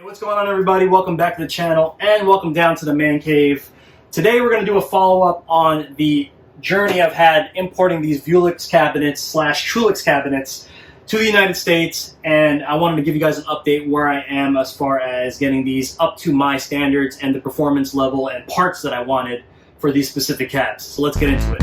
What's going on, everybody? Welcome back to the channel and welcome down to the man cave. Today we're going to do a follow-up on the journey I've had importing these Vewlix cabinets slash Chewlix cabinets to the United States, and I wanted to give you guys an update where I am as far as getting these up to my standards and the performance level and parts that I wanted for these specific cabs. So let's get into it.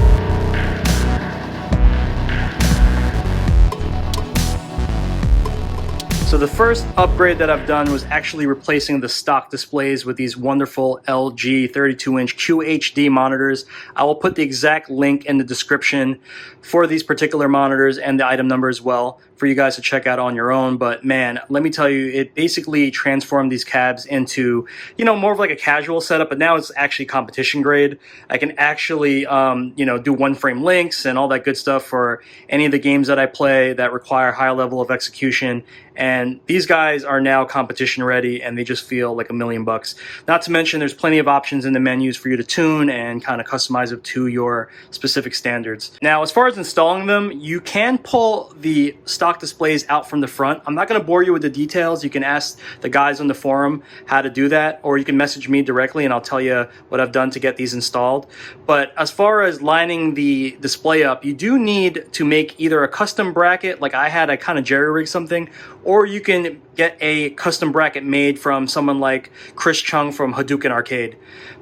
So the first upgrade that I've done was actually replacing the stock displays with these wonderful LG 32-inch QHD monitors. I will put the exact link in the description for these particular monitors and the item number as well for you guys to check out on your own. But man, let me tell you, it basically transformed these cabs into, more of like a casual setup, but now it's actually competition grade. I can actually, do one frame links and all that good stuff for any of the games that I play that require high level of execution. And these guys are now competition ready and they just feel like $1,000,000. Not to mention there's plenty of options in the menus for you to tune and kind of customize it to your specific standards. Now, as far as installing them, you can pull the stock displays out from the front. I'm not going to bore you with the details. You can ask the guys on the forum how to do that, or you can message me directly and I'll tell you what I've done to get these installed. But as far as lining the display up, you do need to make either a custom bracket, like I had, I kind of jerry-rigged something, or you can get a custom bracket made from someone like Chris Chung from Hadouken Arcade.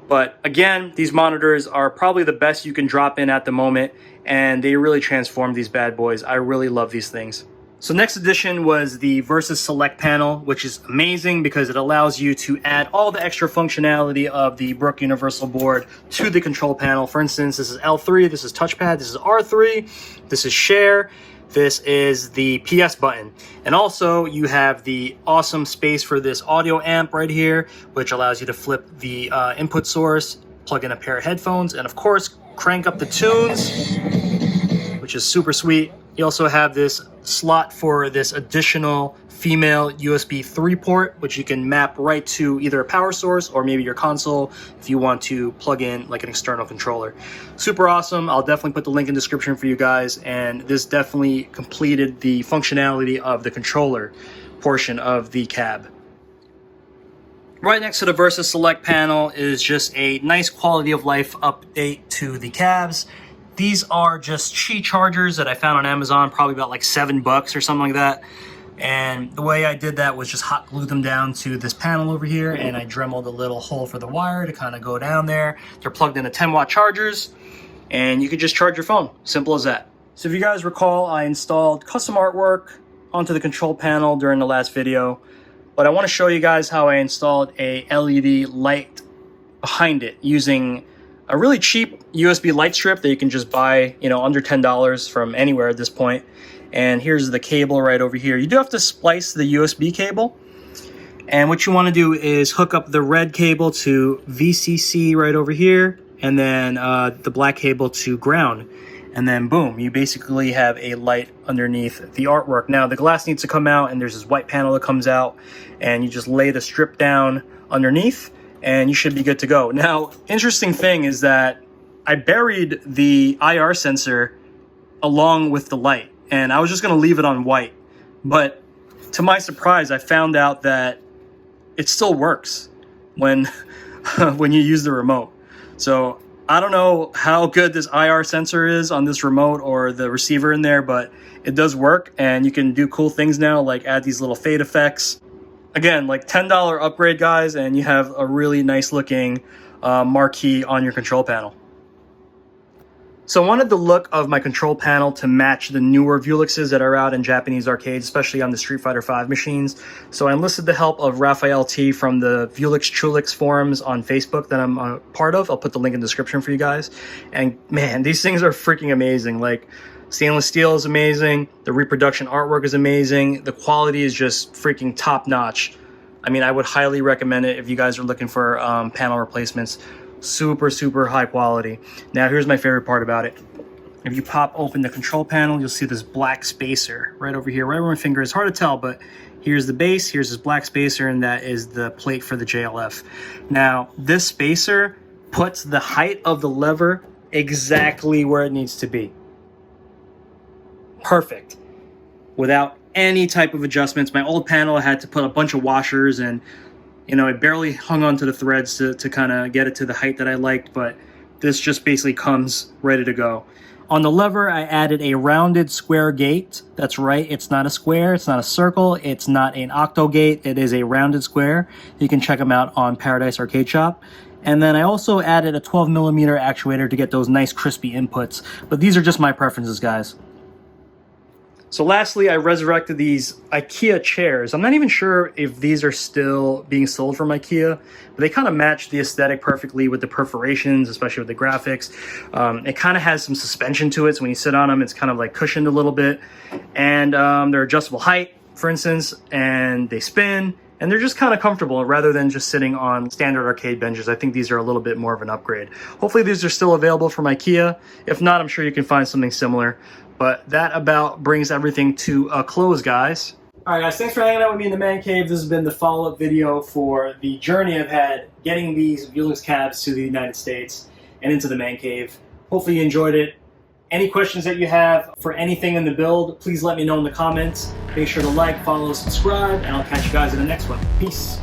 But again, these monitors are probably the best you can drop in at the moment, and they really transform these bad boys. I really love these things. So next addition was the Versus Select panel, which is amazing because it allows you to add all the extra functionality of the Brook Universal Board to the control panel. For instance, this is L3, this is touchpad, this is R3, this is share, this is the PS button. And also you have the awesome space for this audio amp right here, which allows you to flip the input source, plug in a pair of headphones, and of course, crank up the tunes, which is super sweet. You also have this slot for this additional female USB 3 port, which you can map right to either a power source or maybe your console if you want to plug in like an external controller. Super awesome. I'll definitely put the link in the description for you guys, and this definitely completed the functionality of the controller portion of the cab. Right next to the Versus Select panel is just a nice quality of life update to the cabs. These are just Qi chargers that I found on Amazon, probably about like $7 or something like that. And the way I did that was just hot glue them down to this panel over here, and I dremeled a little hole for the wire to kind of go down there. They're plugged into 10-watt chargers, and you can just charge your phone. Simple as that. So if you guys recall, I installed custom artwork onto the control panel during the last video, but I want to show you guys how I installed a LED light behind it using a really cheap USB light strip that you can just buy, under $10 from anywhere at this point. And here's the cable right over here. You do have to splice the USB cable. And what you want to do is hook up the red cable to VCC right over here, and then the black cable to ground. And then boom, you basically have a light underneath the artwork. Now the glass needs to come out, and there's this white panel that comes out, and you just lay the strip down underneath, and you should be good to go. Now, interesting thing is that I buried the IR sensor along with the light, and I was just gonna leave it on white. But to my surprise, I found out that it still works when, when you use the remote. So I don't know how good this IR sensor is on this remote or the receiver in there, but it does work, and you can do cool things now, like add these little fade effects. Again, like $10 upgrade, guys, and you have a really nice looking marquee on your control panel. So I wanted the look of my control panel to match the newer Vewlixes that are out in Japanese arcades, especially on the Street Fighter V machines. So I enlisted the help of Raphael T from the Vewlix Chewlix forums on Facebook that I'm a part of. I'll put the link in the description for you guys. And man, these things are freaking amazing. Like, stainless steel is amazing. The reproduction artwork is amazing. The quality is just freaking top notch. I mean, I would highly recommend it if you guys are looking for panel replacements. Super, super high quality. Now, here's my favorite part about it. If you pop open the control panel, you'll see this black spacer right over here, right where my finger is. Hard to tell, but here's the base, here's this black spacer, and that is the plate for the JLF. Now, this spacer puts the height of the lever exactly where it needs to be. Perfect, without any type of adjustments. My old panel, I had to put a bunch of washers and You know, I barely hung onto the threads to kind of get it to the height that I liked, but this just basically comes ready to go. On the lever, I added a rounded square gate. That's right, it's not a square, it's not a circle, it's not an octo gate, it is a rounded square. You can check them out on Paradise Arcade Shop. And then I also added a 12mm actuator to get those nice crispy inputs. But these are just my preferences, guys. So lastly, I resurrected these Ikea chairs. I'm not even sure if these are still being sold from Ikea, but they kind of match the aesthetic perfectly with the perforations, especially with the graphics. It kind of has some suspension to it, so when you sit on them, it's kind of like cushioned a little bit. And they're adjustable height, for instance, and they spin, and they're just kind of comfortable rather than just sitting on standard arcade benches. I think these are a little bit more of an upgrade. Hopefully these are still available from Ikea. If not, I'm sure you can find something similar. But that about brings everything to a close, guys. Alright guys, thanks for hanging out with me in the man cave. This has been the follow-up video for the journey I've had getting these Vewlix cabs to the United States and into the man cave. Hopefully you enjoyed it. Any questions that you have for anything in the build, please let me know in the comments. Make sure to like, follow, subscribe, and I'll catch you guys in the next one. Peace.